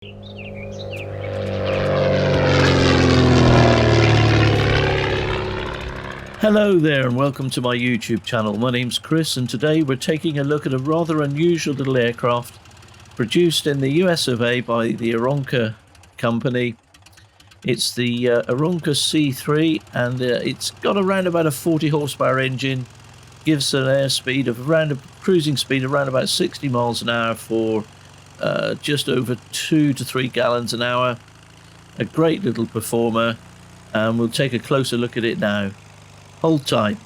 Hello there and welcome to my YouTube channel. My name's Chris and today we're taking a look at a rather unusual little aircraft produced in the US of A by the Aeronca company. It's the Aeronca C3 and it's got around about a 40 horsepower engine, gives an airspeed of around a cruising speed around about 60 miles an hour for just over 2 to 3 gallons an hour. A great little performer, and we'll take a closer look at it now. Hold tight.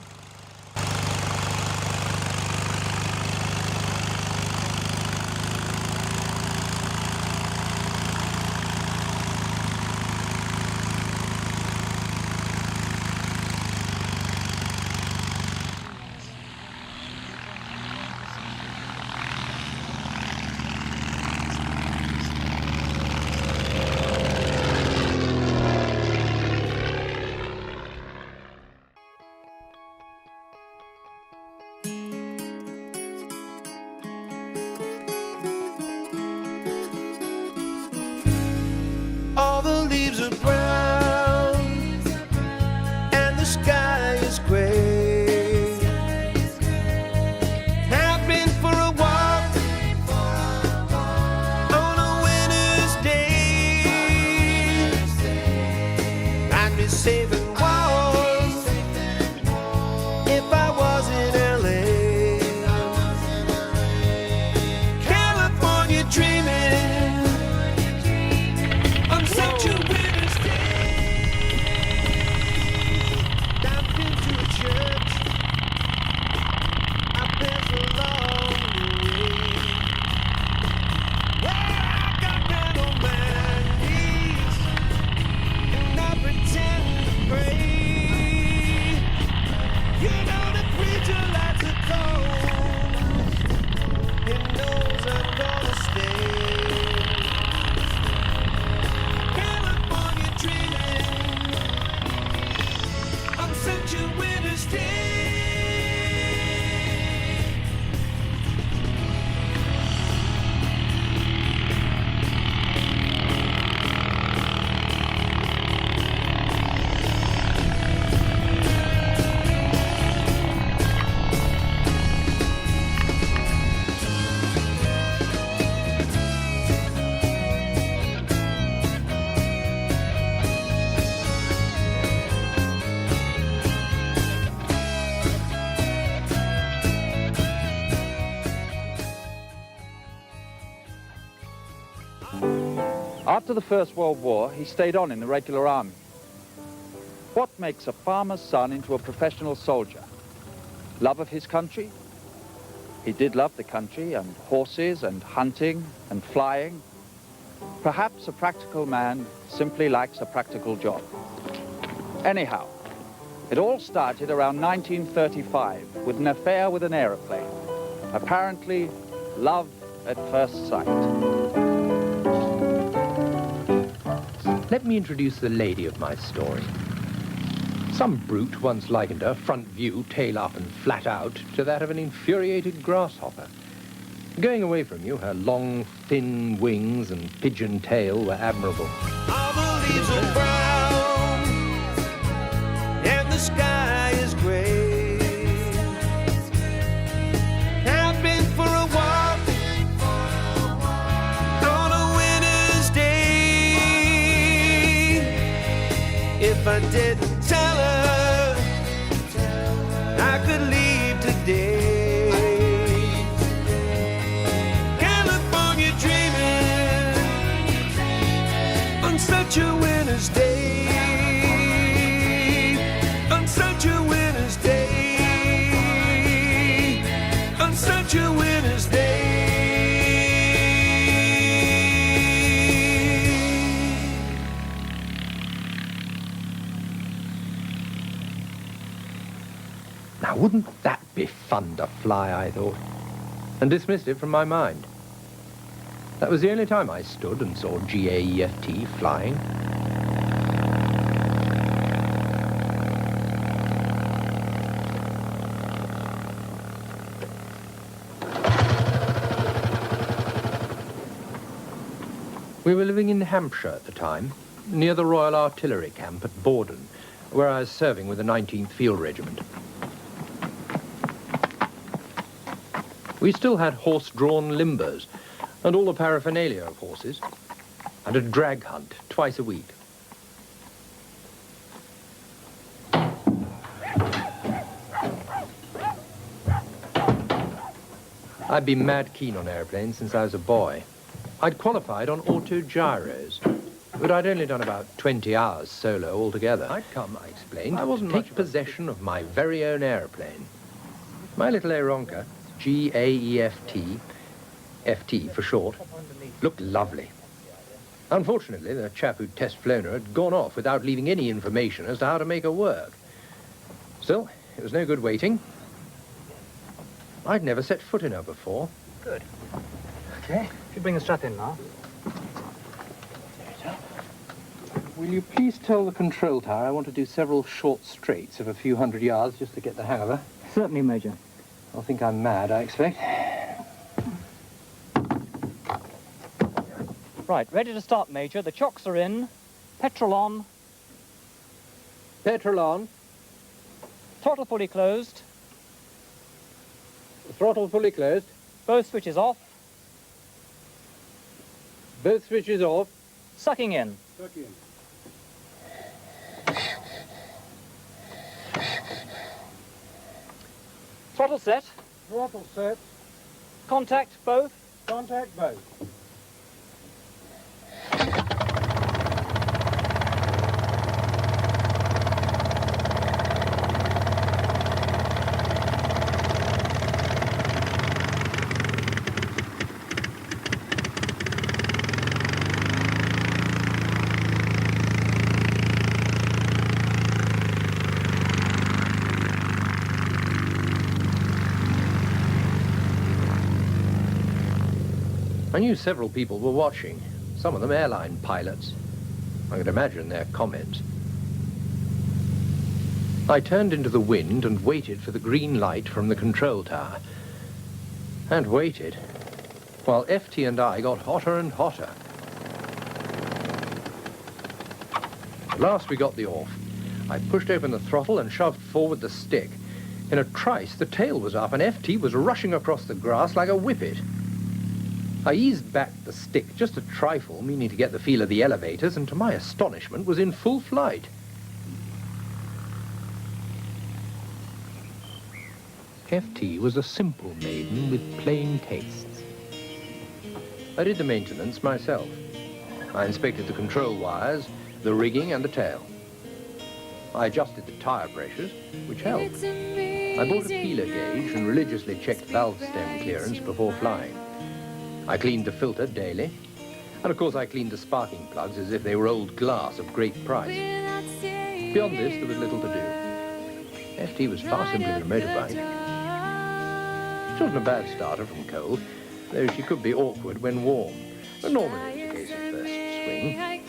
All the leaves are brown and the sky is gray. Have been for a walk on a winter's day. I'd be safe and warm if I was in LA. California dreaming. Such a winter's day. I've been to a church. I've been so long away. Well, I got down on my knees and I pretend to pray. You know the preacher lights a cold. He knows I'm gonna stay. Such a winter's day. After the First World War, he stayed on in the regular army. What makes a farmer's son into a professional soldier? Love of his country? He did love the country and horses and hunting and flying. Perhaps a practical man simply likes a practical job. Anyhow, it all started around 1935 with an affair with an aeroplane. Apparently, love at first sight. Let me introduce the lady of my story. Some brute once likened her, front view, tail up and flat out, to that of an infuriated grasshopper. Going away from you, her long, thin wings and pigeon tail were admirable. All the leaves are brown and the sky is gray. I've been for a walk on a winter's day. If I didn't tell her I could leave today. California dreaming on such a winter's day. On such a winter's day. On such a winter's day. Now, wouldn't that be fun to fly, I thought, and dismissed it from my mind. That was the only time I stood and saw GAEFT flying. We were living in Hampshire at the time, near the Royal Artillery Camp at Borden, where I was serving with the 19th Field Regiment. We still had horse-drawn limbers and all the paraphernalia of horses, and a drag hunt twice a week. I'd been mad keen on airplanes since I was a boy. I'd qualified on autogyros, but I'd only done about 20 hours solo altogether. I'd come, I explained, to take possession of my very own aeroplane. My little Aeronca, G-A-E-F-T, FT for short, looked lovely. Unfortunately, the chap who'd test flown her had gone off without leaving any information as to how to make her work. Still, it was no good waiting. I'd never set foot in her before. Good. Okay, if you bring the strap in now. Will you please tell the control tower I want to do several short straights of a few hundred yards just to get the hang of her? Certainly, Major. I'll think I'm mad, I expect. Right, ready to start, Major. The chocks are in. Petrol on. Petrol on. Throttle fully closed. Throttle fully closed. Both switches off. Both switches off. Sucking in. Throttle set. Throttle set. Contact both. Contact both. I knew several people were watching, some of them airline pilots. I could imagine their comments. I turned into the wind and waited for the green light from the control tower. And waited, while FT and I got hotter and hotter. At last we got the off. I pushed open the throttle and shoved forward the stick. In a trice, the tail was up and FT was rushing across the grass like a whippet. I eased back the stick just a trifle, meaning to get the feel of the elevators, and to my astonishment was in full flight. FT was a simple maiden with plain tastes. I did the maintenance myself. I inspected the control wires, the rigging and the tail. I adjusted the tire pressures, which helped. I bought a feeler gauge and religiously checked valve stem clearance before flying. I cleaned the filter daily, and of course I cleaned the sparking plugs as if they were old glass of great price. Beyond this, there was little to do. FT was far simpler than a motorbike. She wasn't a bad starter from cold, though she could be awkward when warm, but normally it was a case of first swing.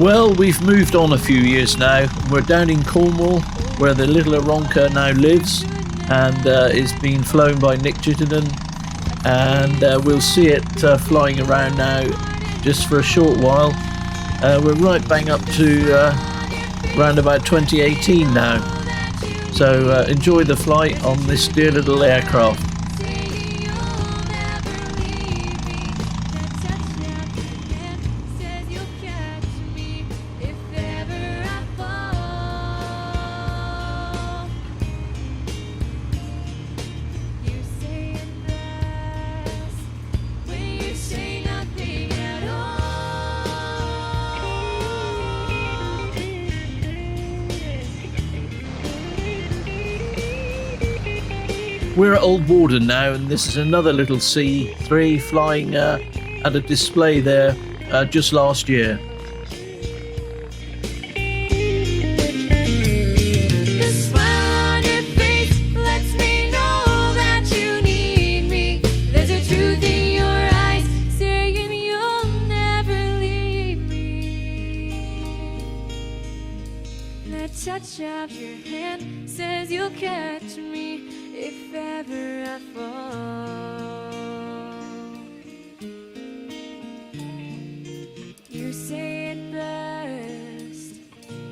Well, we've moved on a few years now. We're down in Cornwall, where the little Aeronca now lives, and is being flown by Nick Jittenden, and we'll see it flying around now just for a short while. We're right bang up to around about 2018 now. So enjoy the flight on this dear little aircraft. We're at Old Warden now, and this is another little C3 flying at a display there just last year. The smile on your face lets me know that you need me. There's a truth in your eyes saying you'll never leave me. The touch of your hand says you'll catch me if ever I fall. You say it best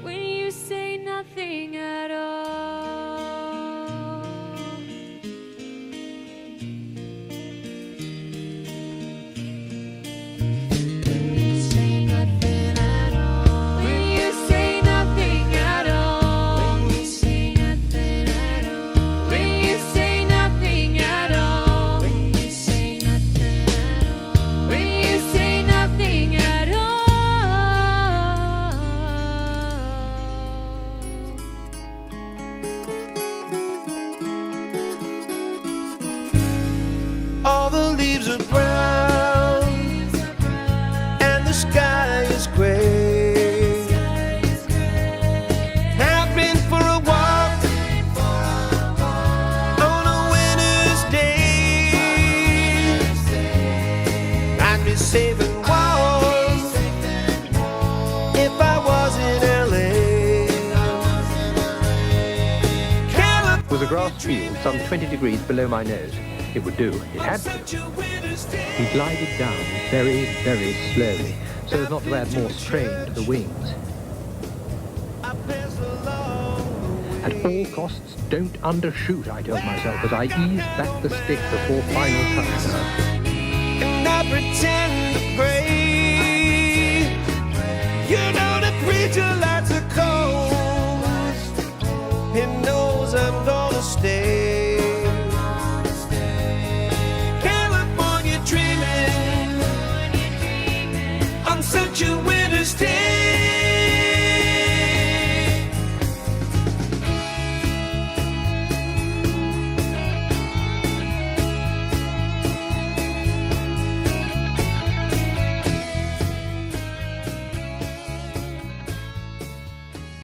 when you say nothing at all. When you say nothing at all. When you say nothing at all. When you say nothing at all. When you say nothing at all. When you say nothing at all. When you say nothing at all. All the leaves are brown and the sky is gray. Have been for a walk on a winter's day. I'd be safe and warm if I was in LA. Was a grass field some 20 degrees below my nose. It would do. It had to. He glided down very, very slowly, so as not to add more strain to the wings. At all costs, don't undershoot, I told myself as I eased back the stick before final touchdown. And I pretend to pray. You know the preacher lights a coast. He knows I'm gonna stay. California dreaming on such a